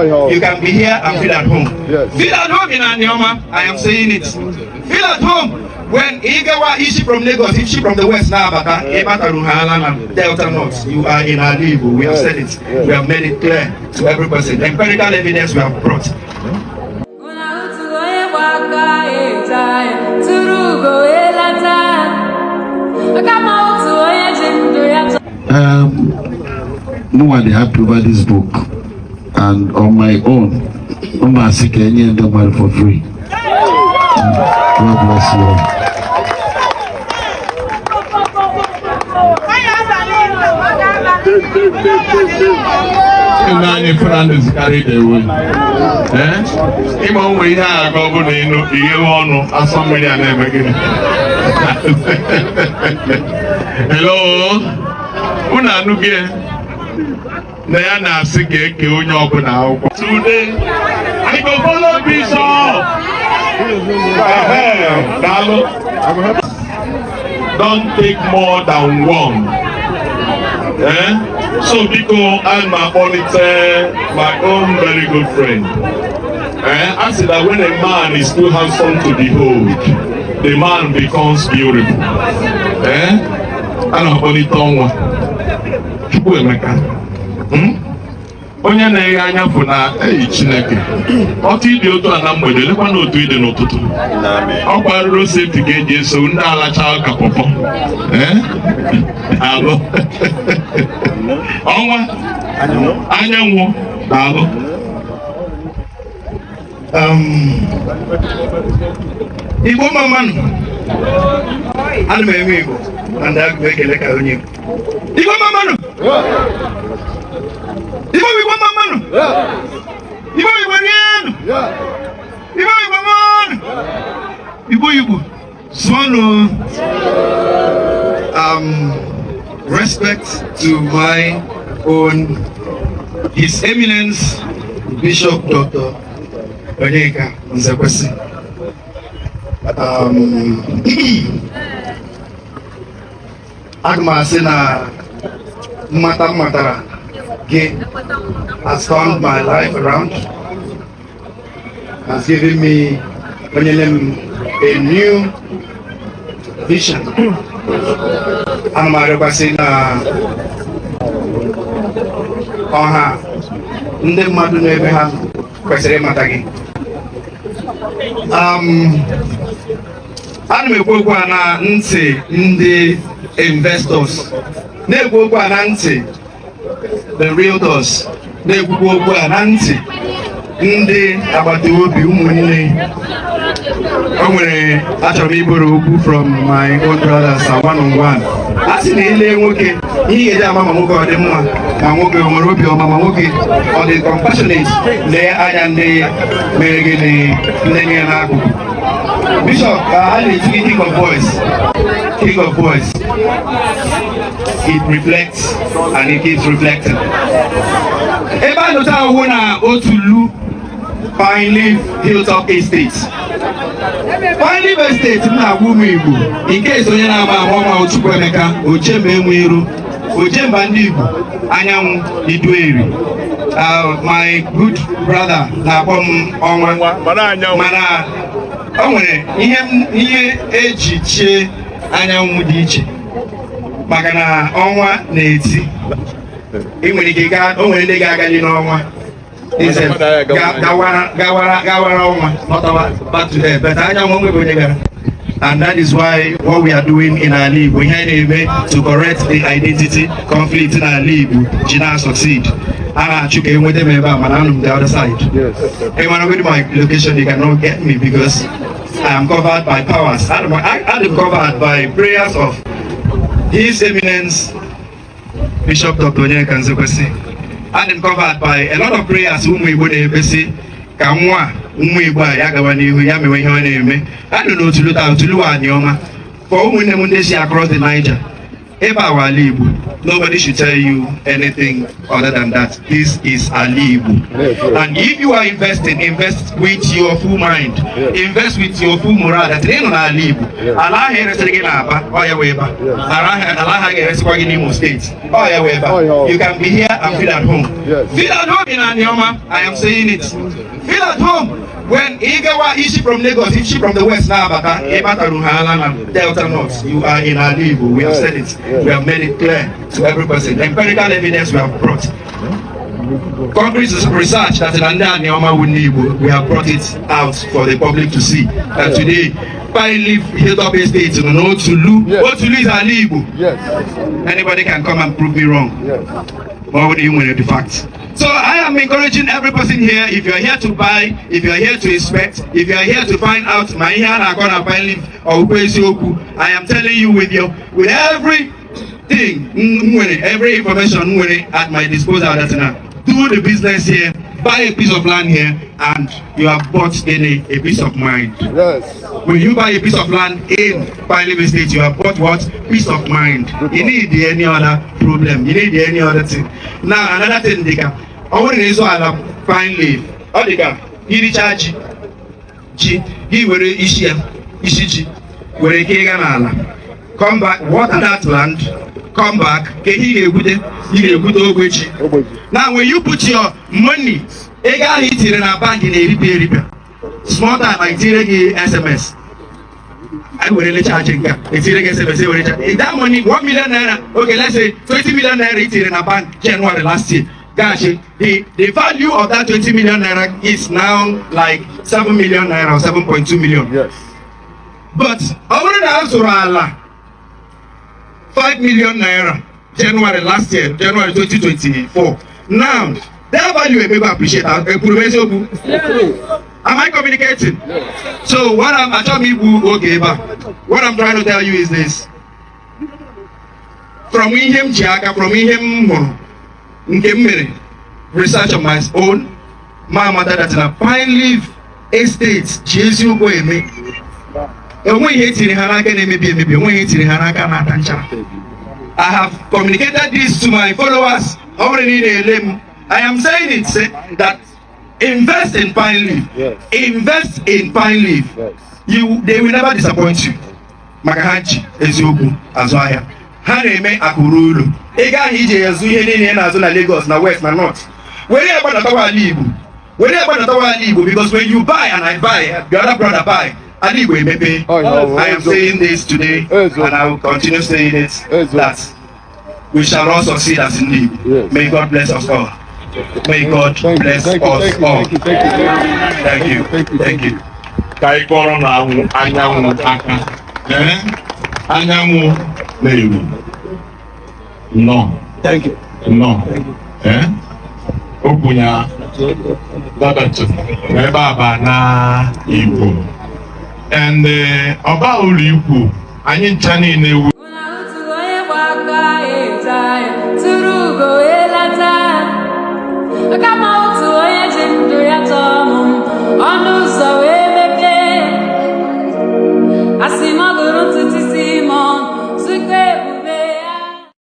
You can be here and feel at home. Yes. Feel at home in Anioma. I am saying it. Feel at home. When Igawa is from Lagos, is from the West now, Delta North, you are in Igbo. We have said it. We have made it clear to every person. Empirical evidence we have brought. Nobody had to buy this book, and on my own, I'm asking them for free. God bless you. Nani Fernandez carried away. Even we have governed in Iono, as somebody I never get. Hello, Una Nuge. Nayana Sike, Unyo now. Today, I go follow Bishop. Don't take more than one. So because I'm a monitor, my own very good friend. I said that when a man is too handsome to behold, the man becomes beautiful. I don't monitor. Onye na-eghe anya bụ na Chineke ọtụ ịdị otu a na mgbede lekwa na otu ịdị n'ụtụtụ ọ kwarụrụ sefti ka eji eso ndị alacha ka pọpọ alụ ọnwa anyanwụ na alụ Igbo mamanụ ana m eme Igbo na ndị agụ ekele ka onye Igbo mamanụ Igbo mamanu. Igbo nienu. Igbo manu. Igbo. Swallow. Respect to my own His Eminence Bishop Dr. Onyeka Nzekwesi. Agma na matara. Has turned my life around, has given me a new vision. I'm a representative on her. Nde madu nebe ha kwesịrị mata gị. Ana m ekwu okwu na ntị ndị investors. Na-ekwu okwu na ntị the realtors. Na-ekwukwa okwu na ntị ndị agbata obi ụmụnne. O nwere achọrọ m iburu okwu from my own brothers one on one. A sị na ile nwoke ihe ga-eji ama ma nwoke ọ dị mma ma nwoke o nwere obi ọma ma nwoke ọ dị compassionate lee anya ndị mere gị ndị nye n'akụkụ. Bishop a na-eji king of voice. It reflects and it keeps reflecting. Ebe a nụta ahụhụ na otu lu Pine Leaf Hilltop Estate. Pine Leaf Estate m na-agwa ụmụ Igbo nke esi onye na-ama ọnwa Ochukwu Emeka Ochemba enwe iru Ochemba ndị Igbo anyanwụ Idueri. My good brother na-akpọ m ọnwa mana o nwere ihe eji chie anyanwụ dị iche maka na ọnwa na-eti. Ị nwere ike o nwere ndị ga-agali n'ọnwa gawara ọnwa nọtawa back to there, but anyanwụ nwebe onye gara. And that is why what we are doing in our league, we had to correct the identity conflict in our league, Gina succeed. And I took with them on the other side. And when I go to my location, you cannot get me because I am covered by powers. I am covered by prayers of His Eminence Bishop Dr. Onyeka Nzekwesi. I am covered by a lot of prayers whom we would have seen. Kamwa Igbo ya gawa n'ihu ya mewe ihe ọ na-eme. I don't know to look out to Anioma for ụmụnne m ndị si across the Niger. Eba Ali Igbo. Nobody should tell you anything other than that. This is Ali Igbo. And if you are investing, invest with your full mind. Invest with your full morale. That ain't on Ali Igbo. Allah here is again Aba, Oya Weba. Allah here is in Imo State. Oya Weba. You can be here and feel at home. Feel at home in Anioma. I am saying it. Feel at home. When Igawa Ishi from Lagos, Ishi from the West now, Delta North, you are in Ali Igbo. We have said it. We have made it clear to every person. Empirical evidence we have brought. Concrete research that in Anioma we have brought it out for the public to see. And today, Pine Leaf Hilltop Estate, you know, Otulu is Ali Igbo. Anybody can come and prove me wrong. Or would you win the facts? So I am encouraging every person here, if you are here to buy, if you are here to inspect, if you are here to find out my Pine Leaf or I am telling you with everything, every information at my disposal that now. Do the business here, buy a piece of land here, and you have bought in a peace of mind. Yes. When you buy a piece of land in Pine Leaf Estate, you have bought what? Peace of mind. You need any other problem. You need any other thing. Now, another thing, Dika. I want to know Pine Leaf. Oh, Dika. You recharge G. He will issue Ishiji. Where he can come back, water that land. Come back. Now, when you put your money, ega hit in a bank in a repair. Small time, I tell you SMS. I will really charge it. That money, 1 million naira. Okay, let's say 20 million naira hit in a bank January last year. Gosh, the value of that 20 million naira is now like 7 million naira or 7.2 million. Yes. But I want to answer Allah. 5 million naira January last year, January 2024. Now, that value will be appreciated. Am I communicating? So what I'm trying to tell you is this. From him Jiaka, from him research of my own, my mother that's in a Pine Leaf Estate, Jesus Boeme. I have communicated this to my followers. I am saying it that invest in Pine Leaf. Yes. Invest in Pine Leaf. Yes. They will never disappoint you. Makahachi Eziogu Azoya. Haneme Akurulu. Ega hije yazuye na zona Lagos na West na North. Wherever that Ali Igbo. Wherever that Ali Igbo, because when you buy and I buy, the other brother buy. Ali Igbo maybe. I am saying this today, and I will continue saying it, that we shall all succeed as in Igbo. Yes. May God bless us all. May God bless us all. Thank you. Thank you. Kaikoro na anyanwu aka. Anyanwu na iwu. No. Thank you. No. Okunya Babatu. Baba na Igbo. And Oba Uri Igbo. Anyị ncha niile